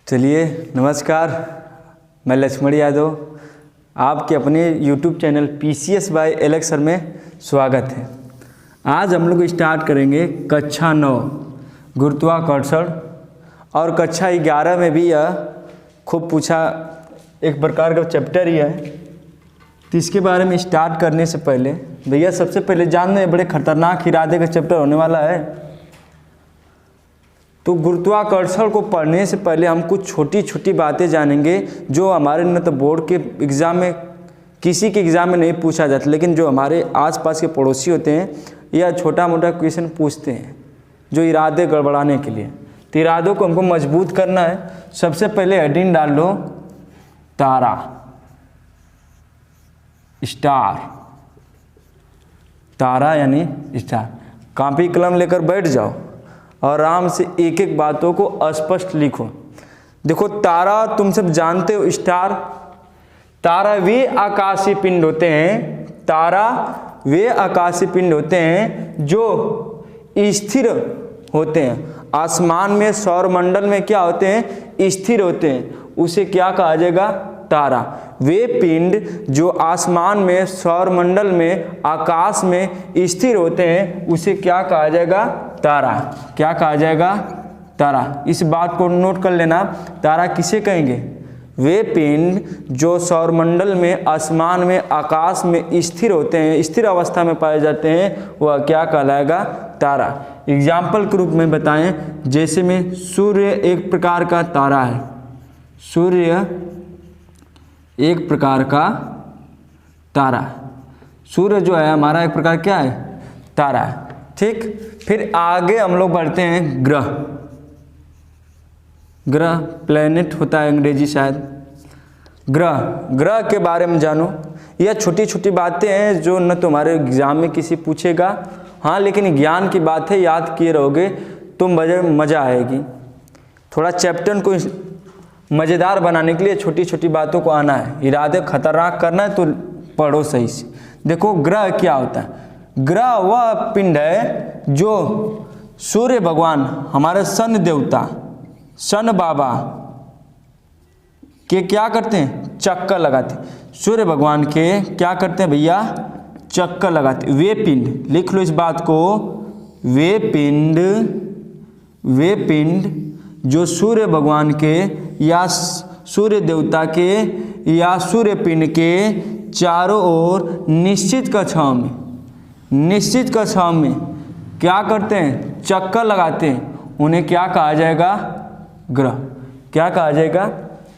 चलिए नमस्कार, मैं लक्ष्मण यादव, आपके अपने YouTube channel PCS by Alex sir में स्वागत है। आज हम लोग स्टार्ट करेंगे कक्षा 9 गुरुत्वाकर्षण, और कक्षा 11 में भी यह खूब पूछा एक प्रकार का चैप्टर ही है। तो इसके बारे में स्टार्ट करने से पहले भैया सबसे पहले जान लें, बड़े खतरनाक इरादे का चैप्टर होने वाला है। तो गुरुत्वाकर्षण को पढ़ने से पहले हम कुछ छोटी छोटी बातें जानेंगे जो हमारे न तो बोर्ड के एग्ज़ाम में, किसी के एग्ज़ाम में नहीं पूछा जाता, लेकिन जो हमारे आसपास के पड़ोसी होते हैं या छोटा मोटा क्वेश्चन पूछते हैं जो इरादे गड़बड़ाने के लिए। तो इरादों को हमको मजबूत करना है। सबसे पहले हेडिंग डाल लो तारा, स्टार। तारा यानी स्टार। कॉपी कलम लेकर बैठ जाओ और आराम से एक एक बातों को स्पष्ट लिखो। देखो तारा तुम सब जानते हो, स्टार, तारा वे आकाशीय पिंड होते हैं, तारा वे आकाशीय पिंड होते हैं जो स्थिर होते हैं। आसमान में, सौरमंडल में क्या होते हैं? स्थिर होते हैं। उसे क्या कहा जाएगा? तारा। वे पिंड जो आसमान में, सौरमंडल में, आकाश में स्थिर होते हैं उसे क्या कहा जाएगा? तारा। क्या कहा जाएगा? तारा। इस बात को नोट कर लेना। तारा किसे कहेंगे? वे पिंड जो सौरमंडल में, आसमान में, आकाश में स्थिर होते हैं, स्थिर अवस्था में पाए जाते हैं, वह क्या कहलाएगा? तारा। एग्जाम्पल के रूप में बताएं, जैसे में सूर्य एक प्रकार का तारा है। सूर्य एक प्रकार का तारा। सूर्य जो है हमारा एक प्रकार क्या है? तारा है। ठीक, फिर आगे हम लोग बढ़ते हैं ग्रह। ग्रह प्लेनेट होता है अंग्रेजी शायद। ग्रह, ग्रह के बारे में जानो। यह छोटी छोटी बातें हैं जो न तुम्हारे एग्जाम में किसी पूछेगा, हाँ, लेकिन ज्ञान की बात है, याद किए रहोगे तो मज़ा आएगी। थोड़ा चैप्टर को मज़ेदार बनाने के लिए छोटी छोटी बातों को आना है। इरादे खतरनाक करना है तो पढ़ो सही से। देखो ग्रह क्या होता है? ग्रह वह पिंड है जो सूर्य भगवान, हमारे सन देवता, सन बाबा के क्या करते हैं? चक्कर लगाते हैं। सूर्य भगवान के क्या करते हैं भैया? चक्कर लगाते। वे पिंड, लिख लो इस बात को, वे पिंड जो सूर्य भगवान के या सूर्य देवता के या सूर्य पिंड के चारों ओर निश्चित कक्षाओं में क्या करते हैं? चक्कर लगाते हैं, उन्हें क्या कहा जाएगा? ग्रह। क्या कहा जाएगा?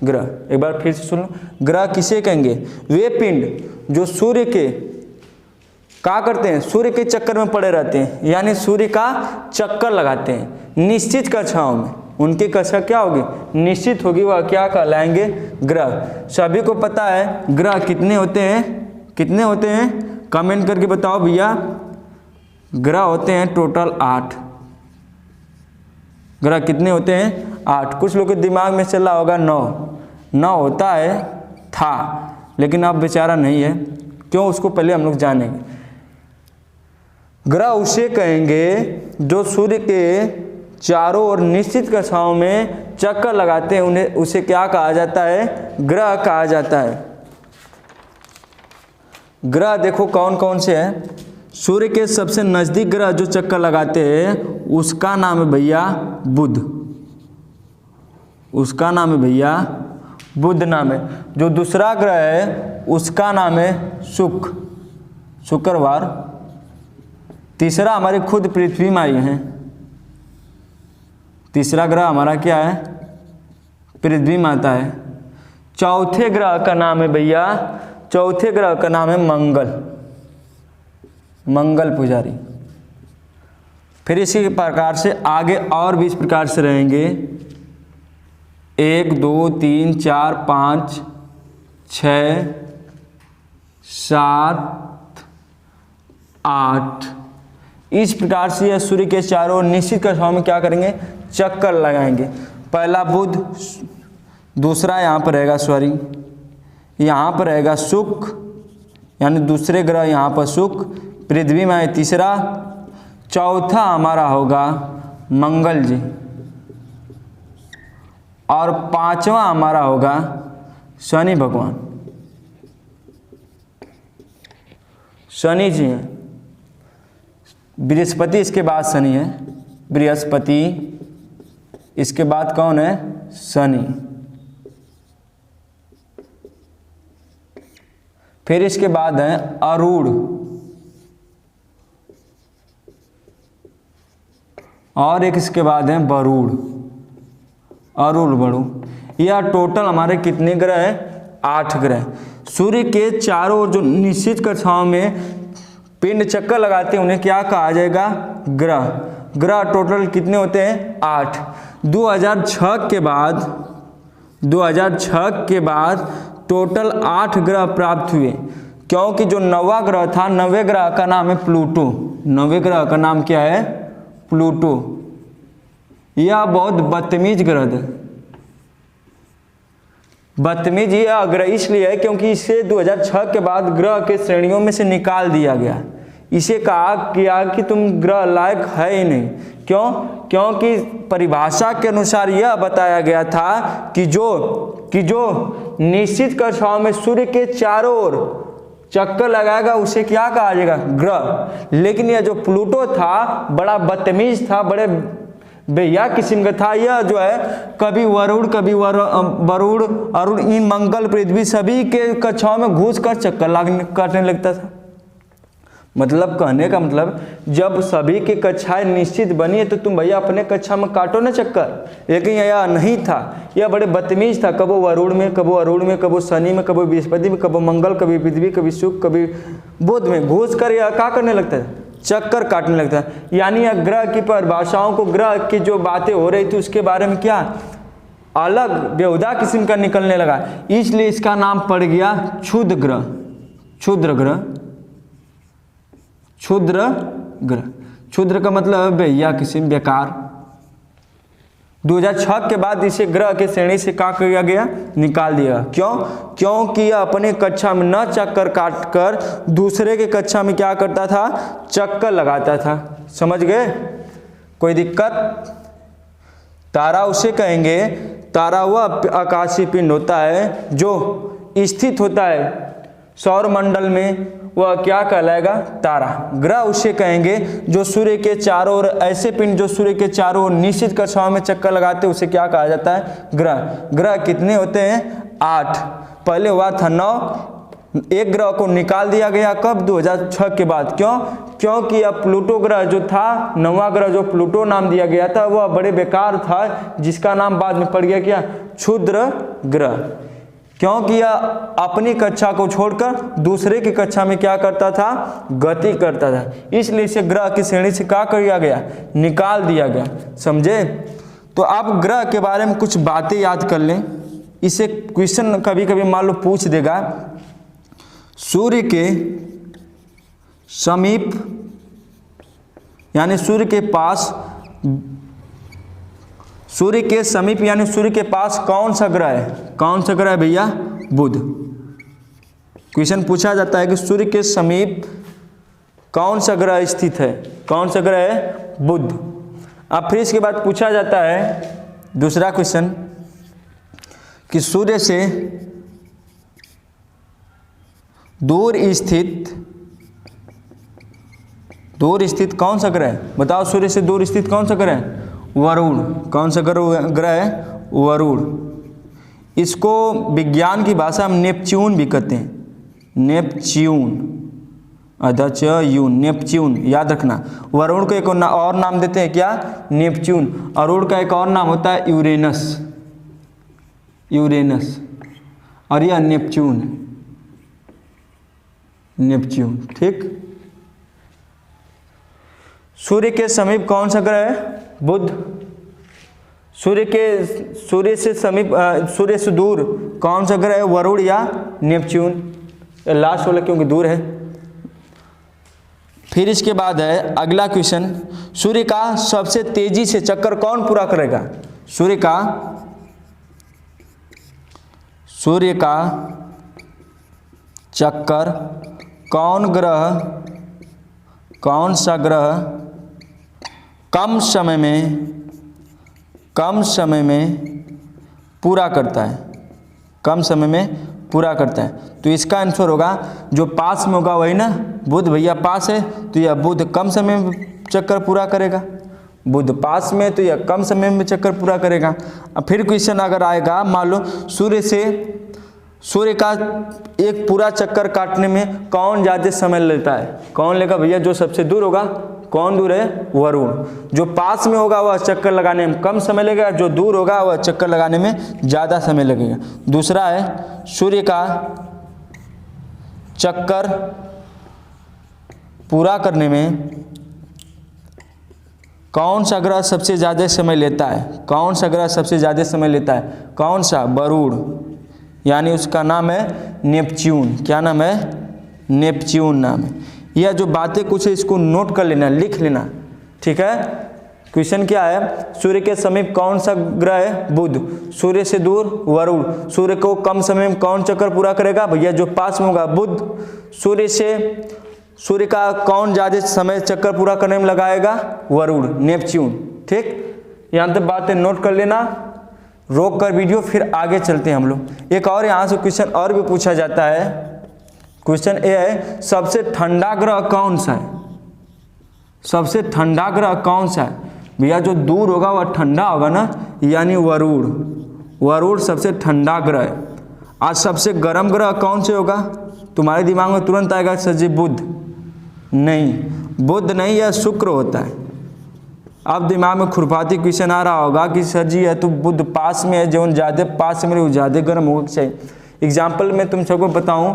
ग्रह। एक बार फिर से सुन लो, ग्रह किसे कहेंगे? वे पिंड जो सूर्य के क्या करते हैं? सूर्य के चक्कर में पड़े रहते हैं, यानी सूर्य का चक्कर लगाते हैं निश्चित कक्षाओं में। उनकी कक्षा क्या होगी? निश्चित होगी। वह क्या कहलाएंगे? ग्रह। सभी को पता है ग्रह कितने होते हैं? कितने होते हैं? कमेंट करके बताओ भैया। ग्रह होते हैं टोटल 8। ग्रह कितने होते हैं? 8। कुछ लोग के दिमाग में चला होगा 9 होता है, था, लेकिन अब बेचारा नहीं है। क्यों? उसको पहले हम लोग जानेंगे। ग्रह उसे कहेंगे जो सूर्य के चारों ओर निश्चित कक्षाओं में चक्कर लगाते हैं, उन्हें उसे क्या कहा जाता है? ग्रह कहा जाता है। ग्रह देखो कौन कौन से हैं। सूर्य के सबसे नज़दीक ग्रह जो चक्कर लगाते हैं उसका नाम है भैया बुध। उसका नाम है भैया बुध नाम है। जो दूसरा ग्रह है उसका नाम है शुक्रवार। तीसरा हमारी खुद पृथ्वी माई है। तीसरा ग्रह हमारा क्या है? पृथ्वी माता है। चौथे ग्रह का नाम है भैया, चौथे ग्रह का नाम है मंगल पुजारी। फिर इसी प्रकार से आगे और भी इस प्रकार से रहेंगे। 1 2 3 4 5 6 7 8 इस प्रकार से यह सूर्य के चारों निश्चित कक्षाओं में क्या करेंगे? चक्कर लगाएंगे। पहला बुध, दूसरा यहाँ पर रहेगा, यहाँ पर रहेगा शुक्र, यानी दूसरे ग्रह यहाँ पर शुक्र, पृथ्वी में तीसरा, चौथा हमारा होगा मंगल जी, और पांचवा हमारा होगा शनि भगवान। शनि जी हैं, बृहस्पति इसके बाद शनि है, बृहस्पति इसके बाद कौन है, शनि। फिर इसके बाद है अरूण, और एक इसके बाद है वरुण, अरूण वरुण। यह टोटल हमारे कितने ग्रह हैं, 8 ग्रह। सूर्य के चारों ओर जो निश्चित कक्षाओं में पिंड चक्कर लगाते हैं उन्हें क्या कहा जाएगा, ग्रह। ग्रह टोटल कितने होते हैं, 8। 2006 के बाद टोटल 8 ग्रह प्राप्त हुए, क्योंकि जो 9वां ग्रह था, 9वें ग्रह का नाम है प्लूटो। 9वें ग्रह का नाम क्या है, प्लूटो। यह बहुत बदतमीज ग्रह है। बदतमीज यह ग्रह इसलिए है क्योंकि इसे 2006 के बाद ग्रह के श्रेणियों में से निकाल दिया गया। इसे कहा गया कि तुम ग्रह लायक है ही नहीं। क्यों? क्योंकि परिभाषा के अनुसार यह बताया गया था कि जो निश्चित कक्षाओं में सूर्य के चारों ओर चक्कर लगाएगा उसे क्या कहा जाएगा, ग्रह। लेकिन यह जो प्लूटो था बड़ा बदतमीज था, बड़े बेया किस्म का था। यह जो है कभी वरुण, कभी वरुण, अरुण, इन मंगल, पृथ्वी सभी के कक्षाओं में घुस कर चक्कर काटने लगता था। मतलब कहने का मतलब, जब सभी की कक्षाएं निश्चित बनी है तो तुम भैया अपने कक्षा में काटो ना चक्कर। लेकिन यह नहीं था, यह बड़े बदतमीज था। कबो वरुण में, कबो अरुण में, कबो शनि में, कबो बृहस्पति में, कबो मंगल, कभी पृथ्वी, कभी शुक्र, कभी बुध में घुस कर यह क्या करने लगता है, चक्कर काटने लगता है। यानी यह ग्रह की परिभाषाओं को, ग्रह की जो बातें हो रही थी उसके बारे में क्या अलग बेहुदा किस्म का निकलने लगा। इसलिए इसका नाम पड़ गया क्षुद्र ग्रह। क्षुद्र ग्रह, क्षुद्र ग्रह। क्षुद्र का मतलब बेहिया किस्म, बेकार। 2006 के बाद इसे ग्रह के श्रेणी से क्या किया गया, निकाल दिया। क्यों? क्योंकि यह अपने कक्षा में न चक्कर काट कर दूसरे के कक्षा में क्या करता था, चक्कर लगाता था। समझ गए? कोई दिक्कत? तारा उसे कहेंगे, तारा वह आकाशीय पिंड होता है जो स्थित होता है सौर मंडल में, वह क्या कहलाएगा, तारा। ग्रह उसे कहेंगे जो सूर्य के चारों ओर, ऐसे पिंड जो सूर्य के चारों ओर निश्चित कक्षाओं में चक्कर लगाते हैं उसे क्या कहा जाता है, ग्रह। ग्रह कितने होते हैं, 8। पहले हुआ था 9, एक ग्रह को निकाल दिया गया। कब? 2006 के बाद। क्यों? क्योंकि अब प्लूटो ग्रह जो था, 9वां ग्रह जो प्लूटो नाम दिया गया था, वह बड़े बेकार था, जिसका नाम बाद में पड़ गया क्या, क्षुद्र ग्रह। क्योंकि यह अपनी कक्षा को छोड़कर दूसरे की कक्षा में क्या करता था, गति करता था। इसलिए इसे ग्रह की श्रेणी से क्या किया गया, निकाल दिया गया। समझे? तो आप ग्रह के बारे में कुछ बातें याद कर लें। इसे क्वेश्चन कभी कभी मान लो पूछ देगा, सूर्य के समीप यानी सूर्य के पास, सूर्य के समीप यानी सूर्य के पास कौन सा ग्रह है? कौन सा ग्रह है भैया? बुध। क्वेश्चन पूछा जाता है कि सूर्य के समीप कौन सा ग्रह स्थित है? कौन सा ग्रह है? बुध। अब फिर इसके बाद पूछा जाता है दूसरा क्वेश्चन कि सूर्य से दूर स्थित कौन सा ग्रह है? बताओ, सूर्य से दूर स्थित कौन सा ग्रह है? वरुण। कौन सा ग्रह है? वरुण। इसको विज्ञान की भाषा में नेपच्यून भी कहते हैं। नेपच्यून, नेपच्यून याद रखना। वरुण को एक और नाम देते हैं क्या? नेपच्यून। अरुण का एक और नाम होता है यूरेनस। यूरेनस और यह नेपच्यून। नेपच्यून, ठीक। सूर्य के समीप कौन सा ग्रह है? बुध। सूर्य से समीप, सूर्य से दूर कौन सा ग्रह है? वरुण या नेपच्यून। लास्ट वाला क्योंकि दूर है। फिर इसके बाद है अगला क्वेश्चन, सूर्य का सबसे तेजी से चक्कर कौन पूरा करेगा? सूर्य का चक्कर कौन सा ग्रह कम समय में पूरा करता है, कम समय में पूरा करता है। तो इसका आंसर होगा जो पास में होगा वही ना, बुध भैया पास है तो यह बुध कम समय में चक्कर पूरा करेगा, बुध पास में तो यह कम समय में चक्कर पूरा करेगा। अब फिर क्वेश्चन अगर आएगा, मान लो सूर्य का एक पूरा चक्कर काटने में कौन ज़्यादा समय लेता है, कौन लेगा भैया, जो सबसे दूर होगा। कौन दूर है, वरुण। जो पास में होगा वह चक्कर लगाने में कम समय लगेगा, जो दूर होगा वह चक्कर लगाने में ज़्यादा समय लगेगा। दूसरा है सूर्य का चक्कर पूरा करने में कौन सा ग्रह सबसे ज़्यादा समय लेता है, कौन सा ग्रह सबसे ज़्यादा समय लेता है, कौन सा, वरुण, यानी उसका नाम है नेपच्यून। क्या नाम है, नेपच्यून नाम है। यह जो बातें कुछ है इसको नोट कर लेना, लिख लेना, ठीक है। क्वेश्चन क्या है, सूर्य के समीप कौन सा ग्रह है, बुध। सूर्य से दूर वरुण। सूर्य को कम समय में कौन चक्कर पूरा करेगा भैया, जो पास में होगा, बुध। सूर्य का कौन ज़्यादा समय चक्कर पूरा करने में लगाएगा, वरुण, नेपच्यून। ठीक, यहाँ तक बातें नोट कर लेना, रोक कर वीडियो, फिर आगे चलते हैं हम लोग। एक और यहाँ से क्वेश्चन और भी पूछा जाता है। क्वेश्चन ए है, सबसे ठंडा ग्रह कौन सा है, सबसे ठंडा ग्रह कौन सा है भैया, जो दूर होगा वह ठंडा होगा ना, यानी वरुण। वरुण सबसे ठंडा ग्रह है। आज सबसे गर्म ग्रह कौन से होगा, तुम्हारे दिमाग में तुरंत आएगा सर जी बुध। नहीं, बुध नहीं, यह शुक्र होता है। अब दिमाग में खुरपाती क्वेश्चन आ रहा होगा कि सर जी यह तो बुध पास में है, जो ज़्यादा पास में वो ज़्यादा गर्म होगा चाहिए। एग्जाम्पल में तुम सबको बताऊं,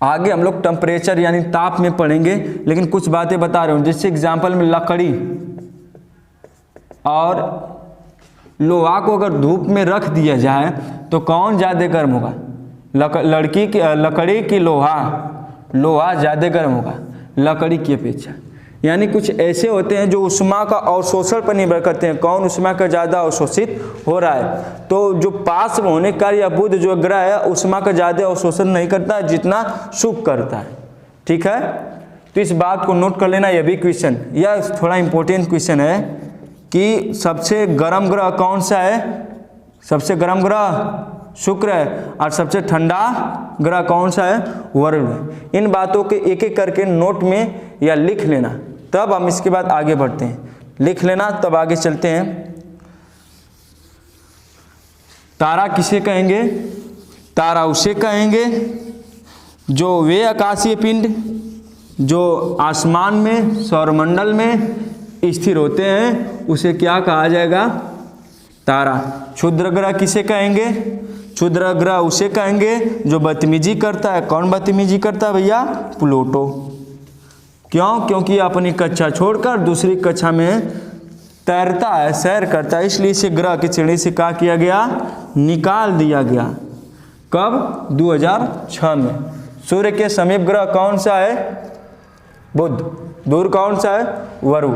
आगे हम लोग टेम्परेचर यानी ताप में पढ़ेंगे, लेकिन कुछ बातें बता रहे हूँ। जैसे एग्जाम्पल में लकड़ी और लोहा को अगर धूप में रख दिया जाए तो कौन ज़्यादा गर्म होगा, लकड़ी की लोहा ज़्यादा गर्म होगा लकड़ी की अपेक्षा। यानी कुछ ऐसे होते हैं जो उष्मा का अवशोषण पर निर्भर करते हैं, कौन उष्मा का ज़्यादा अवशोषित हो रहा है। तो जो पास में होने का या बुध जो ग्रह है उष्मा का ज़्यादा अवशोषण नहीं करता है जितना शुक्र करता है, ठीक है। तो इस बात को नोट कर लेना। यह भी क्वेश्चन, यह थोड़ा इंपॉर्टेंट क्वेश्चन है कि सबसे गर्म ग्रह कौन सा है, सबसे गर्म ग्रह शुक्र है, और सबसे ठंडा ग्रह कौन सा है, वरुण है। इन बातों के एक एक करके नोट में या लिख लेना, तब हम इसके बाद आगे बढ़ते हैं। लिख लेना तब आगे चलते हैं। तारा किसे कहेंगे, तारा उसे कहेंगे जो वे आकाशीय पिंड जो आसमान में सौरमंडल में स्थिर होते हैं उसे क्या कहा जाएगा, तारा। क्षुद्र ग्रह किसे कहेंगे, क्षुद्र ग्रह उसे कहेंगे जो बदतमीजी करता है। कौन बदतमीजी करता है भैया, प्लूटो। क्यों, क्योंकि अपनी कक्षा छोड़कर दूसरी कक्षा में तैरता है, सैर करता है, इसलिए इसे ग्रह की श्रेणी से क्या किया गया, निकाल दिया गया। कब, 2006 में। सूर्य के समीप ग्रह कौन सा है, बुध। दूर कौन सा है, वरुण।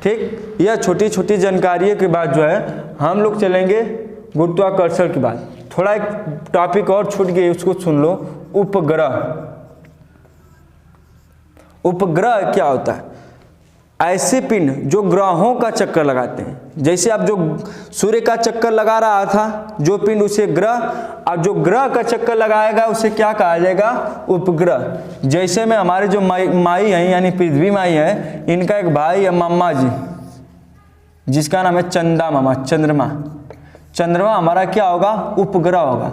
ठीक, यह छोटी छोटी जानकारी के बाद जो है हम लोग चलेंगे गुरुत्वाकर्षण की बात। थोड़ा एक टॉपिक और छूट गई, उसको सुन लो, उपग्रह। उपग्रह क्या होता है, ऐसे पिंड जो ग्रहों का चक्कर लगाते हैं। जैसे अब जो सूर्य का चक्कर लगा रहा था जो पिंड, उसे ग्रह, और जो ग्रह का चक्कर लगाएगा उसे क्या कहा जाएगा, उपग्रह। जैसे में हमारे जो माई हैं यानी पृथ्वी माई है, इनका एक भाई है मामा जी, जिसका नाम है चंदा मामा, चंद्रमा। चंद्रमा हमारा क्या होगा, उपग्रह होगा।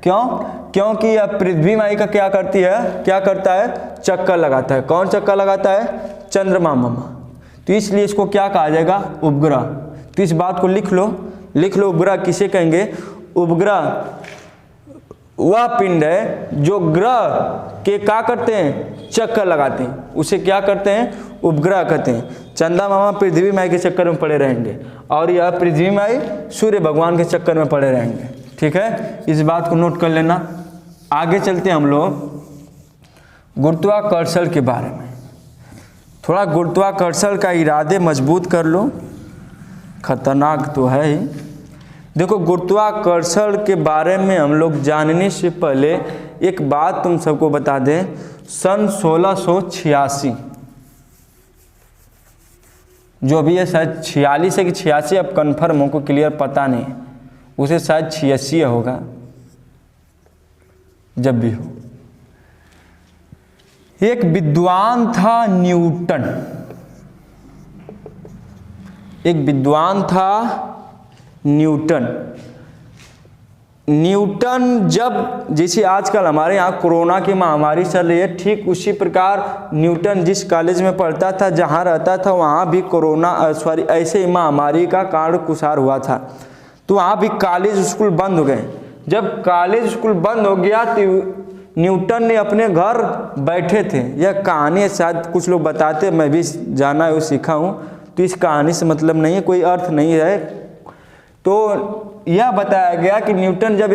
क्यों, क्योंकि यह पृथ्वी माई का क्या करती है, क्या करता है, चक्कर लगाता है। कौन चक्कर लगाता है, चंद्रमा मामा। तो इसलिए इसको क्या कहा जाएगा, उपग्रह। तो इस बात को लिख लो, लिख लो। उपग्रह किसे कहेंगे, उपग्रह वह पिंड है जो ग्रह के क्या करते हैं, चक्कर लगाते हैं, उसे क्या करते हैं, उपग्रह कहते हैं। चंदा मामा पृथ्वी माई के चक्कर में पड़े रहेंगे और यह पृथ्वी माई सूर्य भगवान के चक्कर में पड़े रहेंगे, ठीक है। इस बात को नोट कर लेना। आगे चलते हैं हम लोग गुरुत्वाकर्षण के बारे में। थोड़ा गुरुत्वाकर्षण का इरादे मजबूत कर लो, खतरनाक तो है ही। देखो, गुरुत्वाकर्षण के बारे में हम लोग जानने से पहले एक बात तुम सबको बता दें। सन 1686 जो भी है शायद 46 है कि 86, अब कन्फर्म हमको क्लियर पता नहीं, उसे शायद 86 होगा, जब भी हो। एक विद्वान था न्यूटन, एक विद्वान था न्यूटन। न्यूटन जब, जैसे आजकल हमारे यहाँ कोरोना की महामारी चल रही है, ठीक उसी प्रकार न्यूटन जिस कॉलेज में पढ़ता था, जहाँ रहता था, वहाँ भी ऐसे ही महामारी का कारण कुसार हुआ था, तो वहाँ भी कॉलेज स्कूल बंद हो गए। जब कॉलेज स्कूल बंद हो गया तो न्यूटन ने अपने घर बैठे थे। यह कहानी शायद कुछ लोग बताते, मैं भी जाना है, सीखा हूँ, तो इस कहानी से मतलब नहीं है, कोई अर्थ नहीं है। तो यह बताया गया कि न्यूटन जब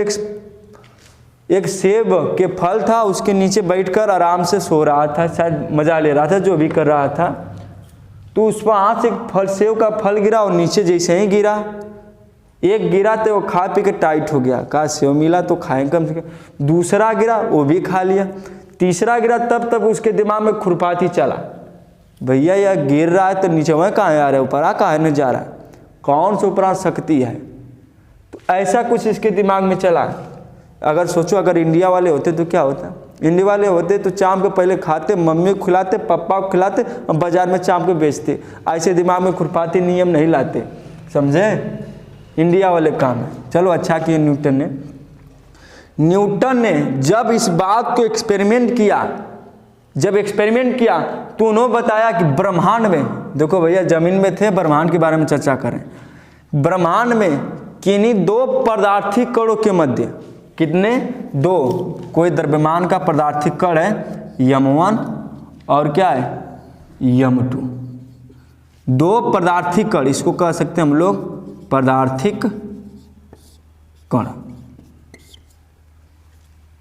एक सेब के फल था, उसके नीचे बैठकर आराम से सो रहा था, शायद मजा ले रहा था, जो भी कर रहा था, तो उस वहाँ से एक सेब का फल गिरा और नीचे जैसे ही गिरा, एक गिरा तो वो खा पी के टाइट हो गया, कहा सेब मिला तो खाएं कम से कम। दूसरा गिरा, वो भी खा लिया। तीसरा गिरा, तब उसके दिमाग में खुरपाती चला, भैया यह गिर रहा है तो नीचे वह कहाँ आ रहा है, ऊपर कहाँ नहीं जा रहा है, कौन सा ऊपर शक्ति है। तो ऐसा कुछ इसके दिमाग में चला। अगर सोचो, अगर इंडिया वाले होते तो क्या होता, इंडिया वाले होते तो चाम के पहले खाते, मम्मी को खिलाते, पापा को खिलाते, और बाजार में चाम के बेचते। ऐसे दिमाग में खुरपाती नियम नहीं लाते, समझे, इंडिया वाले काम है। चलो अच्छा किया न्यूटन ने जब इस बात को एक्सपेरिमेंट किया, तो उन्होंने बताया कि ब्रह्मांड में, देखो भैया जमीन में थे, ब्रह्मांड के बारे में चर्चा करें, ब्रह्मांड में किन्हीं दो पदार्थिक कणों के मध्य, कितने, दो, कोई द्रव्यमान का पदार्थिक कण है m1 और क्या है m2, दो पदार्थिक कण, इसको कह सकते हैं हम लोग पदार्थिक कण,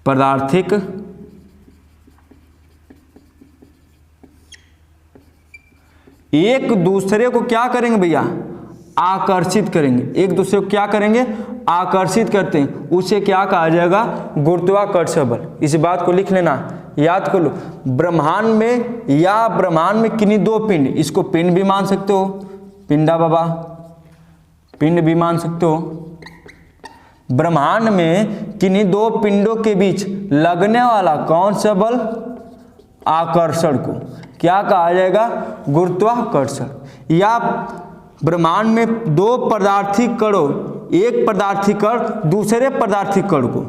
पदार्थिक एक दूसरे को क्या करेंगे भैया, आकर्षित करेंगे, एक दूसरे को क्या करेंगे, आकर्षित करते हैं, उसे क्या कहा जाएगा, गुरुत्वाकर्षण बल। इस बात को लिख लेना, याद कर लो। ब्रह्मांड में किन्हीं दो पिंड, इसको पिंड भी मान सकते हो, पिंडा बाबा, पिंड भी मान सकते हो। ब्रह्मांड में किन्हीं दो पिंडों के बीच लगने वाला कौन सा बल, आकर्षण को क्या कहा जाएगा, गुरुत्वाकर्षण। या ब्रह्मांड में दो पदार्थिक कणों, एक पदार्थिक कण दूसरे पदार्थिक कण को,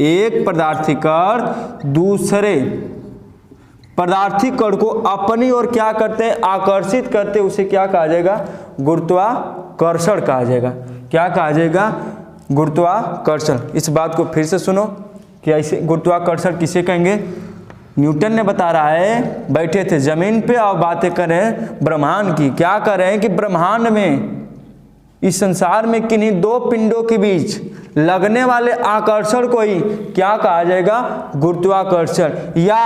एक पदार्थिक कण दूसरे पदार्थिक कण को अपनी ओर क्या करते हैं, आकर्षित करते, उसे क्या कहा जाएगा, गुरुत्वाकर्षण कहा जाएगा। क्या कहा जाएगा, गुरुत्वाकर्षण। इस बात को फिर से सुनो कि ऐसे गुरुत्वाकर्षण किसे कहेंगे। न्यूटन ने बता रहा है, बैठे थे जमीन पे और बातें कर रहे हैं ब्रह्मांड की। क्या कर रहे हैं कि ब्रह्मांड में, इस संसार में किन्हीं दो पिंडों के बीच लगने वाले आकर्षण को ही क्या कहा जाएगा, गुरुत्वाकर्षण। या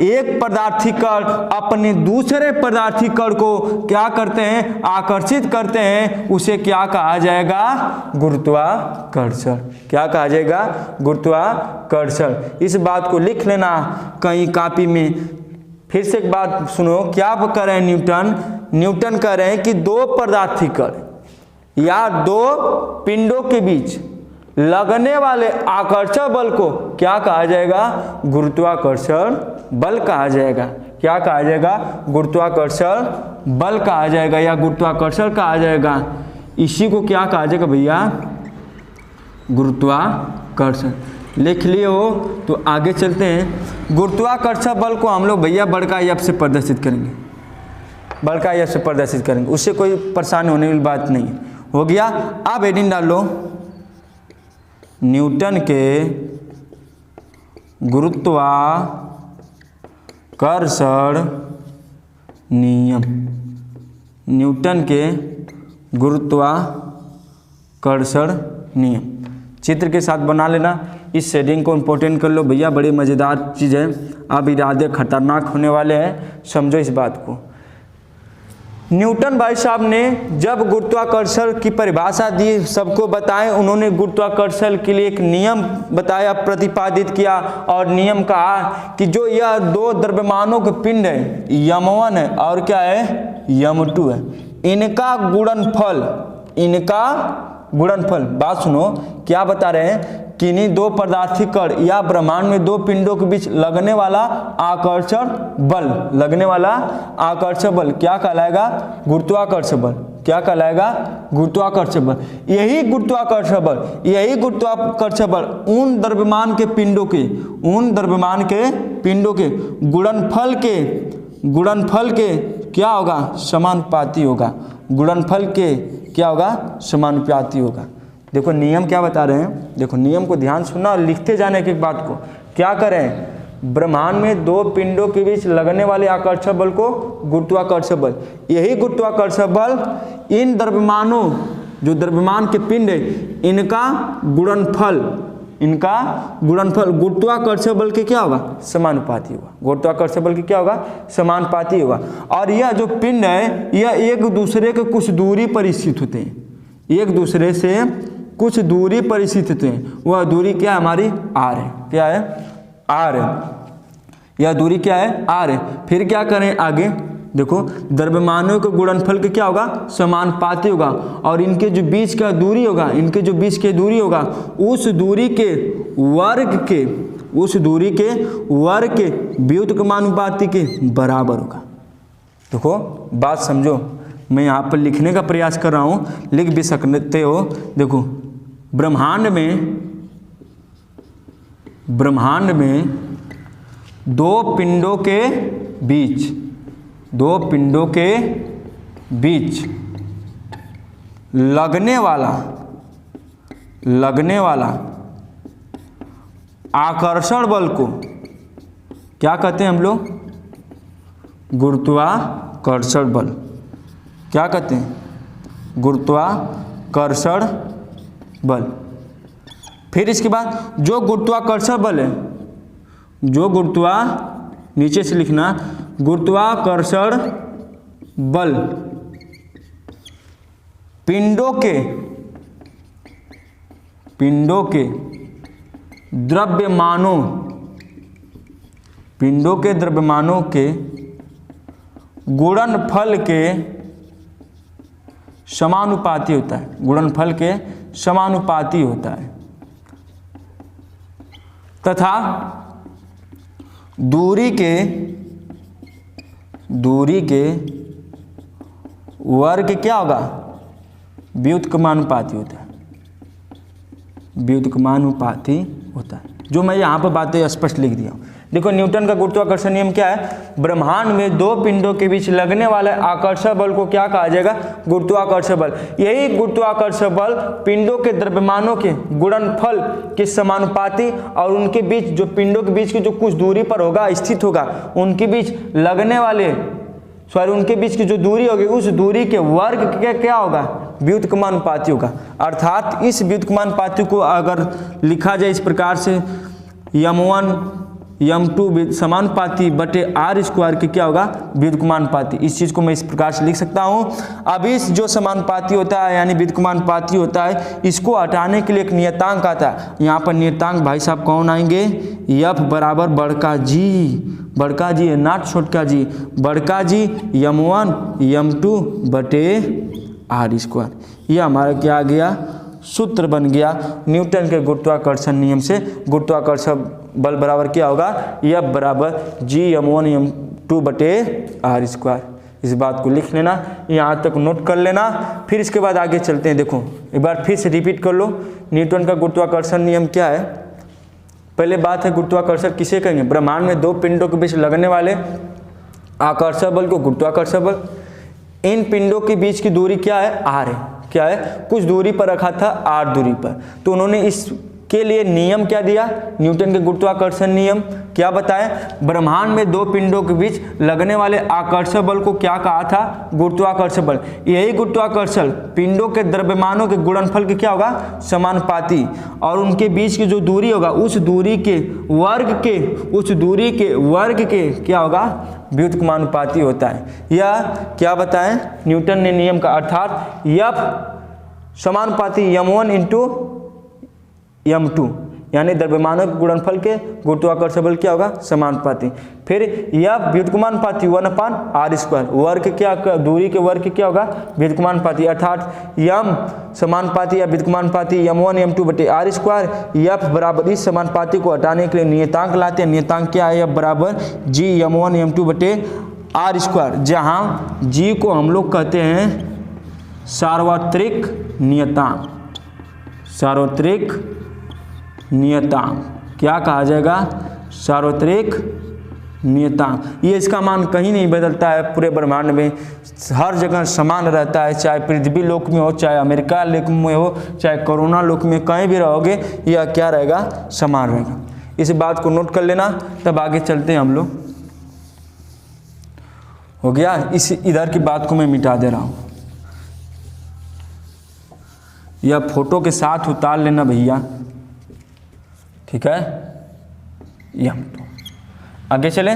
एक पदार्थिक कण अपने दूसरे पदार्थिक कण को क्या करते हैं, आकर्षित करते हैं, उसे क्या कहा जाएगा, गुरुत्वाकर्षण। क्या कहा जाएगा, गुरुत्वाकर्षण। इस बात को लिख लेना कहीं कॉपी में। फिर से एक बात सुनो, क्या कर रहे हैं न्यूटन कह रहे हैं कि दो पदार्थिक कण या दो पिंडों के बीच लगने वाले आकर्षण बल को क्या कहा जाएगा, गुरुत्वाकर्षण बल कहा जाएगा। क्या कहा जाएगा, गुरुत्वाकर्षण बल कहा जाएगा या गुरुत्वाकर्षण कहा जाएगा। इसी को क्या कहा जाएगा भैया, गुरुत्वाकर्षण। लिख लिए हो तो आगे चलते हैं। गुरुत्वाकर्षण बल को हम लोग भैया बड़का एफ से प्रदर्शित करेंगे, बड़का एफ से प्रदर्शित करेंगे, उससे कोई परेशानी होने वाली बात नहीं है। हो गया। अब हेडिंग डाल लो, न्यूटन के गुरुत्वाकर्षण नियम, न्यूटन के गुरुत्वाकर्षण नियम चित्र के साथ बना लेना। इस शेडिंग को इंपॉर्टेंट कर लो भैया, बड़ी मज़ेदार चीज़ है। अब इरादे खतरनाक होने वाले हैं, समझो इस बात को। न्यूटन भाई साहब ने जब गुरुत्वाकर्षण की परिभाषा दी, सबको बताएं, उन्होंने गुरुत्वाकर्षण के लिए एक नियम बताया, प्रतिपादित किया, और नियम कहा कि जो यह दो द्रव्यमानों के पिंड है, m1 है और क्या है, m2 है, इनका गुणनफल, बात सुनो, क्या बता रहे हैं, किन्हीं दो पदार्थी कण या ब्रह्मांड में दो पिंडों के बीच लगने वाला आकर्षण बल क्या कहलाएगा, गुरुत्वाकर्षण बल। क्या कहलाएगा, गुरुत्वाकर्षण बल। यही गुरुत्वाकर्षण बल उन द्रव्यमान के पिंडों के गुणनफल के क्या होगा, समानुपाती होगा। गुणनफल के क्या होगा, समानुपाती होगा। देखो नियम क्या बता रहे हैं, देखो नियम को ध्यान सुनना और लिखते जाने की बात को। क्या करें, ब्रह्मांड में दो पिंडों के बीच लगने वाले आकर्षण बल को गुरुत्वाकर्षण बल, यही गुरुत्वाकर्षण बल इन द्रव्यमानों, जो द्रव्यमान के पिंड है, इनका गुणनफल गुरुत्वाकर्षण बल के क्या होगा, समानुपाती होगा। गुरुत्वाकर्षण बल के क्या होगा, समानुपाती होगा। और यह जो पिंड है, यह एक दूसरे के कुछ दूरी पर स्थित होते हैं, एक दूसरे से कुछ दूरी पर स्थित होते हैं। वह दूरी क्या है, हमारी r है। क्या है, r है। यह दूरी क्या है, r है। फिर क्या करें आगे, देखो द्रव्यमानों के गुणनफल के क्या होगा, समानुपाती होगा। और इनके जो बीच का दूरी होगा, उस दूरी के वर्ग के व्युत्क्रमानुपाती के बराबर होगा। देखो बात समझो, मैं यहाँ पर लिखने का प्रयास कर रहा हूँ, लिख भी सकते हो। देखो ब्रह्मांड में दो पिंडों के बीच लगने वाला आकर्षण बल को क्या कहते हैं हम लोग, गुरुत्वाकर्षण बल। क्या कहते हैं, गुरुत्वाकर्षण बल। फिर इसके बाद जो गुरुत्वाकर्षण बल है, नीचे से लिखना, गुरुत्वाकर्षण बल पिंडों के द्रव्यमानों के गुणनफल के समानुपाती होता है, तथा दूरी के वर्ग क्या होगा, व्युत्क्रमानुपाती होता है। जो मैं यहाँ पर बातें स्पष्ट लिख दिया हूँ। देखो न्यूटन का गुरुत्वाकर्षण नियम क्या है, ब्रह्मांड में दो पिंडों के बीच लगने वाले आकर्षण बल को क्या कहा जाएगा, गुरुत्वाकर्षण बल। यही गुरुत्वाकर्षण बल पिंडों के द्रव्यमानों के गुणनफल के समानुपाती और उनके बीच, जो पिंडों के बीच की जो कुछ दूरी पर होगा, स्थित होगा, उनके बीच की जो दूरी होगी, उस दूरी के वर्ग के क्या होगा, व्युत्क्रमानुपाती होगा। अर्थात इस व्युत्क्रमानुपाती को अगर लिखा जाए इस प्रकार से, m1 m2 समानुपाती बटे r स्क्वायर के क्या होगा, व्युत्क्रमानुपाती। इस चीज़ को मैं इस प्रकार से लिख सकता हूँ। अब इस जो समानुपाती होता है यानी व्युत्क्रमानुपाती होता है, इसको हटाने के लिए एक नियतांक आता है। यहाँ पर नियतांक भाई साहब कौन आएंगे, f बराबर बड़का जी है, नॉट छोटका जी, बड़का जी m1 m2 बटे r स्क्वायर। यह हमारा क्या आ गया, सूत्र बन गया न्यूटन के गुरुत्वाकर्षण नियम से। गुरुत्वाकर्षण बल बराबर क्या होगा, F बराबर G_m1 m2 बटे r स्क्वायर। इस बात को लिख लेना, यहाँ तक नोट कर लेना। फिर इसके बाद आगे चलते हैं। देखो एक बार फिर से रिपीट कर लो, न्यूटन का गुरुत्वाकर्षण नियम क्या है। पहले बात है गुरुत्वाकर्षण किसे कहेंगे, ब्रह्मांड में दो पिंडों के बीच लगने वाले आकर्षण बल को गुरुत्वाकर्षण बल। इन पिंडों के बीच की दूरी क्या है, r है। क्या है, कुछ दूरी पर रखा था, r दूरी पर। तो उन्होंने इसके लिए नियम क्या दिया, न्यूटन के गुरुत्वाकर्षण नियम क्या बताया, ब्रह्मांड में दो पिंडों के बीच लगने वाले आकर्षण बल को क्या कहा था, गुरुत्वाकर्षण बल। यही गुरुत्वाकर्षण पिंडों के द्रव्यमानों के गुणनफल के क्या होगा, समानुपाती, और उनके बीच की जो दूरी होगा, उस दूरी के वर्ग के क्या होगा, व्युत्क्रमानुपाती होता है। यह क्या बताएं न्यूटन ने नियम का, अर्थात F समानुपाती m1 इंटू m2, यानी द्रव्यमानों के गुणनफल के गुरुत्वाकर्षण बल क्या होगा, समानुपाती। फिर यह व्युत्क्रमानुपाती 1/r², वर्ग क्या, दूरी के वर्ग क्या होगा, व्युत्क्रमानुपाती, अर्थात यम समानुपाती या व्युत्क्रमानुपाती m1 m2/r²। एफ बराबर इस समानुपाती को हटाने के लिए नियतांक लाते हैं, नियतांक क्या है, एफ बराबर g m1 m2/r², जहाँ g को हम लोग कहते हैं सार्वत्रिक नियतांक। सार्वत्रिक नियतांक क्या कहा जाएगा, सार्वत्रिक नियतांक। ये इसका मान कहीं नहीं बदलता है, पूरे ब्रह्मांड में हर जगह समान रहता है, चाहे पृथ्वी लोक में हो, चाहे अमेरिका लोक में हो, चाहे कोरोना लोक में, कहीं भी रहोगे यह क्या रहेगा, समान रहेगा। इस बात को नोट कर लेना, तब आगे चलते हैं हम लोग। हो गया, इस इधर की बात को मैं मिटा दे रहा हूँ, यह फोटो के साथ उतार लेना भैया, ठीक है। ये हम तो आगे चले।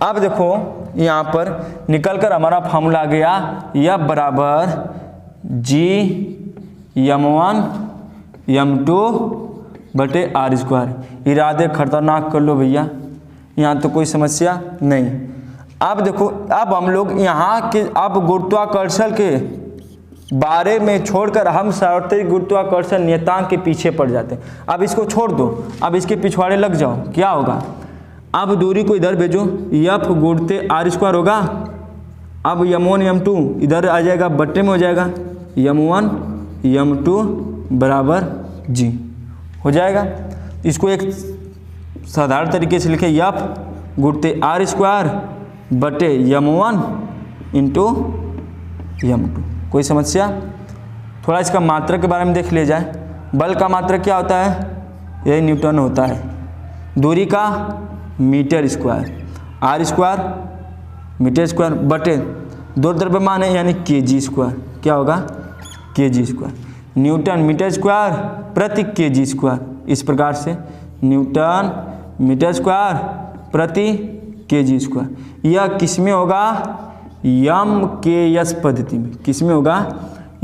अब देखो यहाँ पर निकल कर हमारा फॉर्मूला आ गया, यह बराबर g m1 m2/r²। इरादे खतरनाक कर लो भैया, यहाँ तो कोई समस्या नहीं। अब देखो, अब हम लोग यहाँ के अब गुरुत्वाकर्षण के बारे में छोड़कर हम सार्वत्रिक गुरुत्वाकर्षण नियतांक के पीछे पड़ जाते हैं। अब इसको छोड़ दो, अब इसके पिछवाड़े लग जाओ, क्या होगा, अब दूरी को इधर भेजो, f गुणते r² होगा। अब m1 m2 इधर आ जाएगा, बट्टे में हो जाएगा, m1 m2 बराबर g हो जाएगा। इसको एक साधारण तरीके से लिखे, f गुणते r² बटे m1 इंटू m2। कोई समस्या? थोड़ा इसका मात्रक के बारे में देख लिया जाए। बल का मात्रक क्या होता है, यही न्यूटन होता है। दूरी का metre square, r² metre square बटे दो द्रव्यमान है यानी kg², क्या होगा, kg²। न्यूटन मीटर स्क्वायर प्रति kg², इस प्रकार से न्यूटन मीटर स्क्वायर प्रति kg²। यह किस में होगा, MKS पद्धति में। किस में होगा,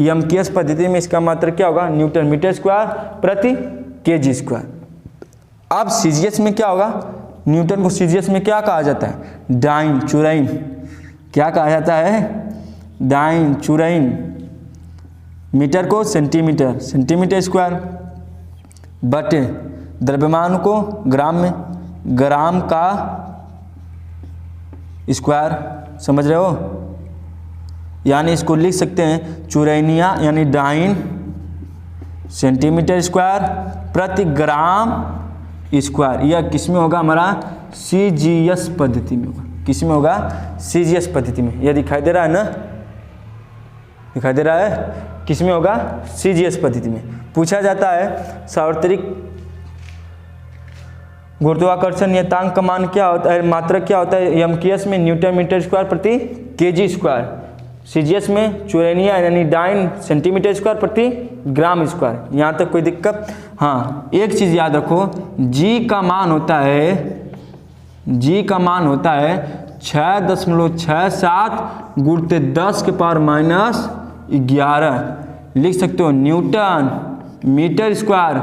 MKS पद्धति में। इसका मात्रक क्या होगा, न्यूटन मीटर स्क्वायर प्रति kg²। अब CGS में क्या होगा, न्यूटन को CGS में क्या कहा जाता है, डाइन चुराइन। क्या कहा जाता है, डाइन चुराइन। मीटर को सेंटीमीटर, सेंटीमीटर स्क्वायर बटे द्रव्यमान को ग्राम में, ग्राम का स्क्वायर। समझ रहे हो, यानी इसको लिख सकते हैं चुरैनिया यानी डाइन सेंटीमीटर स्क्वायर प्रति ग्राम स्क्वायर। यह किस में होगा, हमारा CGS पद्धति में होगा। किस में होगा, CGS पद्धति में। यह दिखाई दे रहा है ना, दिखाई दे रहा है, किस में होगा, CGS पद्धति में। पूछा जाता है सार्वत्रिक गुरुत्वाकर्षण नियतांक का मान क्या होता है, मात्रक क्या होता है, MKS में न्यूटन मीटर स्क्वायर प्रति kg², CGS में चुरैनिया यानी डाइन सेंटीमीटर स्क्वायर प्रति ग्राम स्क्वायर। यहाँ तक कोई दिक्कत? हाँ, एक चीज़ याद रखो, G का मान होता है, G का मान होता है 6.67 गुणते 10⁻⁻11। लिख सकते हो न्यूटन मीटर स्क्वायर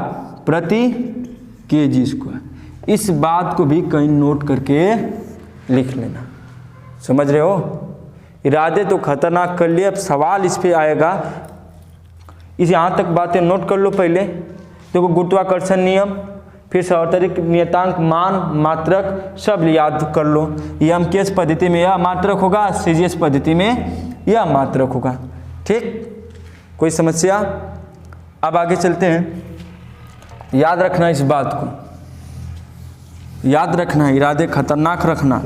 प्रति kg²। इस बात को भी कहीं नोट करके लिख लेना। समझ रहे हो, इरादे तो खतरनाक कर लिए, अब सवाल इस पे आएगा। इस यहाँ तक बातें नोट कर लो पहले। देखो, गुरुत्वाकर्षण नियम, फिर सार्वत्रिक नियतांक, मान, मात्रक सब याद कर लो। MKS पद्धति में यह मात्रक होगा, CGS पद्धति में यह मात्रक होगा। ठीक, कोई समस्या? अब आगे चलते हैं। याद रखना, इस बात को याद रखना, इरादे खतरनाक रखना।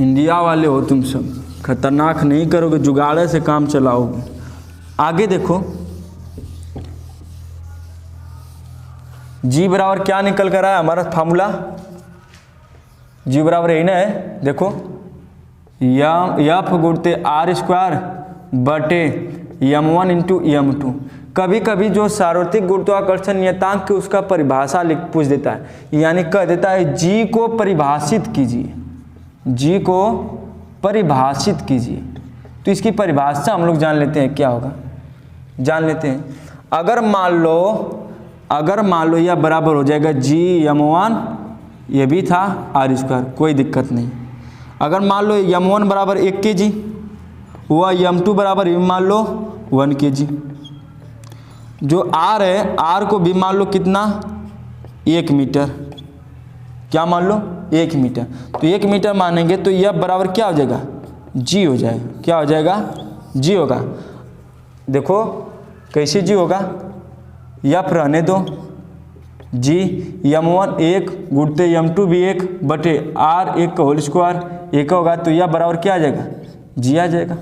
इंडिया वाले हो तुम सब, खतरनाक नहीं करोगे, जुगाड़े से काम चलाओगे। आगे देखो, G बराबर क्या निकल कर आया हमारा फॉर्मूला, G बराबर यही ना है। देखो, F गुणते r² बटे m1 इंटू m2। कभी कभी जो सार्वत्रिक गुरुत्वाकर्षण नियतांक की उसका परिभाषा पूछ देता है, यानी कह देता है G को परिभाषित कीजिए, G को परिभाषित कीजिए। तो इसकी परिभाषा हम लोग जान लेते हैं, क्या होगा, जान लेते हैं। अगर मान लो यह बराबर हो जाएगा G(m1), ये भी था r², कोई दिक्कत नहीं। अगर मान लो m1 बराबर 1 kg हुआ, m2 बराबर भी मान लो 1 kg, जो r है r को भी मान लो कितना 1 मीटर, क्या मान लो 1 मीटर। तो 1 मीटर मानेंगे तो यह बराबर क्या हो जाएगा g हो जाएगा, क्या हो जाएगा g होगा। देखो कैसे g होगा, f रहने दो, g m1 1 गुणते m2 भी 1 बटे r 1 का होल स्क्वायर 1 होगा, तो यह बराबर क्या आ जाएगा g आ जाएगा,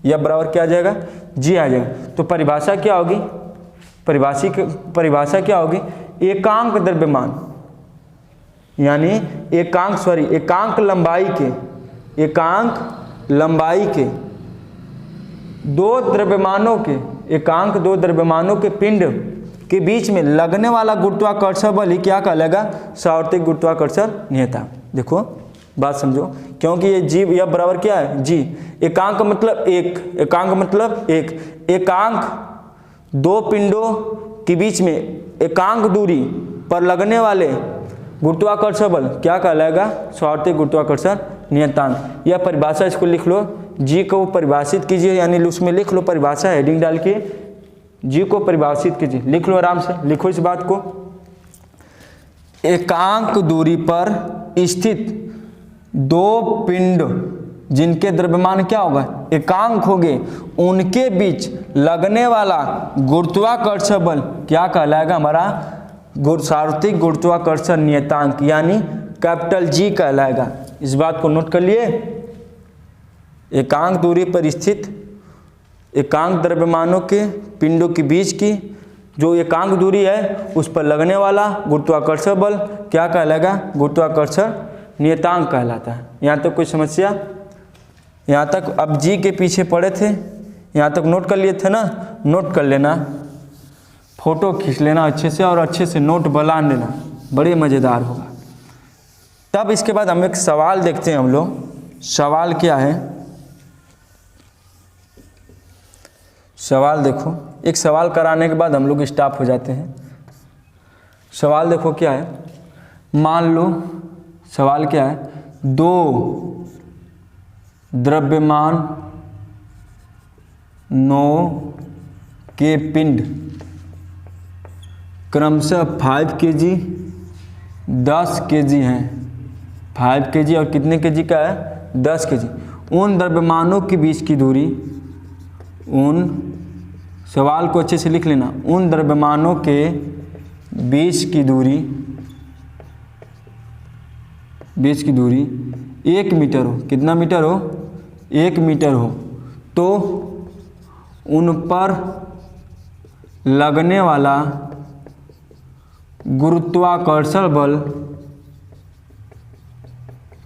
यह बराबर क्या आ जाएगा g आ जाएगा। तो परिभाषा क्या होगी, परिभाषा क्या होगी, एकांक द्रव्यमान यानी एकांक लंबाई के दो द्रव्यमानों के पिंड के बीच में लगने वाला गुरुत्वाकर्षण बल ही क्या कहलाएगा, सार्वत्रिक गुरुत्वाकर्षण नियतांक। देखो बात समझो, क्योंकि ये जी यह बराबर क्या है जी, एकांक मतलब एक, एकांक दो पिंडों के बीच में एकांक दूरी पर लगने वाले गुरुत्वाकर्षण बल क्या कहलाएगा, सार्वत्रिक गुरुत्वाकर्षण नियतांक। यह परिभाषा इसको लिख लो, जी को परिभाषित कीजिए, यानी उसमें लिख लो परिभाषा, हेडिंग डाल के जी को परिभाषित कीजिए, लिख लो आराम से, लिखो इस बात को। एकांक दूरी पर स्थित दो पिंड जिनके द्रव्यमान क्या होगा एकांक होंगे, उनके बीच लगने वाला गुरुत्वाकर्षण बल क्या कहलाएगा हमारा सार्वत्रिक गुरुत्वाकर्षण नियतांक, यानी कैपिटल जी कहलाएगा। इस बात को नोट कर लिए। एकांक दूरी पर स्थित एकांक द्रव्यमानों के पिंडों के बीच की जो एकांक दूरी है उस पर लगने वाला गुरुत्वाकर्षण बल क्या कहलाएगा, गुरुत्वाकर्षण नियतांक कहलाता है। यहाँ तक कोई समस्या, यहाँ तक अब जी के पीछे पड़े थे, यहाँ तक नोट कर लिए थे ना, नोट कर लेना, फोटो खींच लेना अच्छे से और अच्छे से नोट बना लेना, बड़े मज़ेदार होगा। तब इसके बाद हम एक सवाल देखते हैं हम लोग। सवाल क्या है, सवाल देखो, एक सवाल कराने के बाद हम लोग स्टॉप हो जाते हैं। सवाल देखो क्या है, मान लो सवाल क्या है, दो द्रव्यमान 9 के पिंड क्रमशः 5 kg 10 kg हैं, 5 kg और कितने kg का है 10 kg। उन द्रव्यमानों के बीच की दूरी, उन सवाल को अच्छे से लिख लेना, उन द्रव्यमानों के बीच की दूरी 1 मीटर हो, कितना मीटर हो 1 मीटर हो, तो उन पर लगने वाला गुरुत्वाकर्षण बल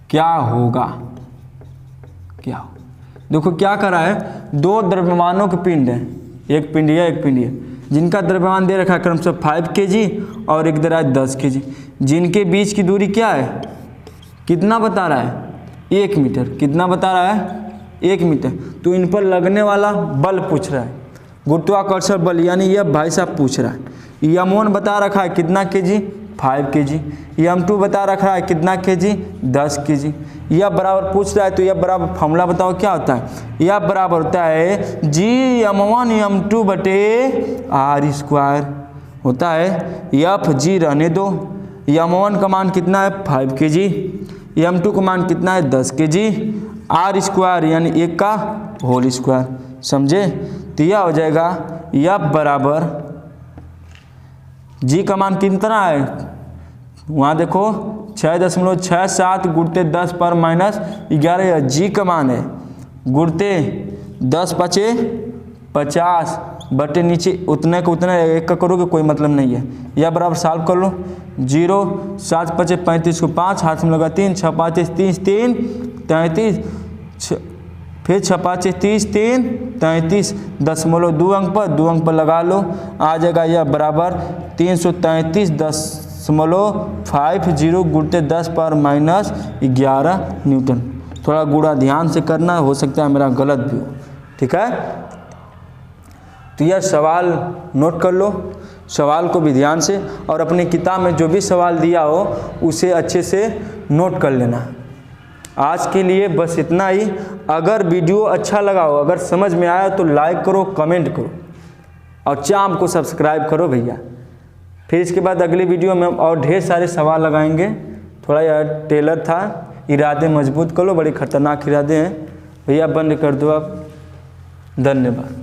क्या होगा, क्या हो। देखो क्या करा है, दो द्रव्यमानों के पिंड है, एक पिंड है एक पिंड है, जिनका द्रव्यमान दे रखा है क्रमशः 5 kg और एक दे रहा है 10 kg, जिनके बीच की दूरी क्या है, कितना बता रहा है 1 मीटर, कितना बता रहा है 1 मीटर। तो इन पर लगने वाला बल पूछ रहा है, गुरुत्वाकर्षण बल, यानी यह भाई साहब पूछ रहा है। m1 बता रखा है कितना kg 5 kg, m2 बता रखा है कितना kg 10 kg। यह बराबर पूछ रहा है, तो यह बराबर फॉर्मूला बताओ क्या होता है, यह बराबर होता है G(m1 m2 बटे r² होता है। G रहने दो, m1 का मान कितना है 5 kg, m2 का मान कितना है 10 kg, r² यानी 1 का होल स्क्वायर, समझे। तो यह हो जाएगा F बराबर G का मान कितना है, वहाँ देखो 6.67 गुणते 10 पर -11 G का मान है, गुणते 10 × 50 बटे नीचे उतने को उतना 1 का करोगे कोई मतलब नहीं है। यह बराबर सॉल्व कर लो, 0 7 × 5 35 को 5 हाथ में लगा 3 6 5 30 3 33 फिर 6 5 30 3 33 दशमलव 2 अंक पर लगा लो, आ जाएगा यह बराबर 333.50 गुणते 10 पर -11 न्यूटन। थोड़ा गुणा ध्यान से करना, हो सकता है मेरा गलत भी हो, ठीक है। तो यह सवाल नोट कर लो, सवाल को भी ध्यान से, और अपनी किताब में जो भी सवाल दिया हो उसे अच्छे से नोट कर लेना। आज के लिए बस इतना ही। अगर वीडियो अच्छा लगा हो, अगर समझ में आया तो लाइक करो, कमेंट करो और चैनल को सब्सक्राइब करो भैया। फिर इसके बाद अगली वीडियो में और ढेर सारे सवाल लगाएंगे। थोड़ा यह टेलर था, इरादे मजबूत कर लो, बड़े खतरनाक इरादे हैं भैया। बंद कर दो आप। धन्यवाद।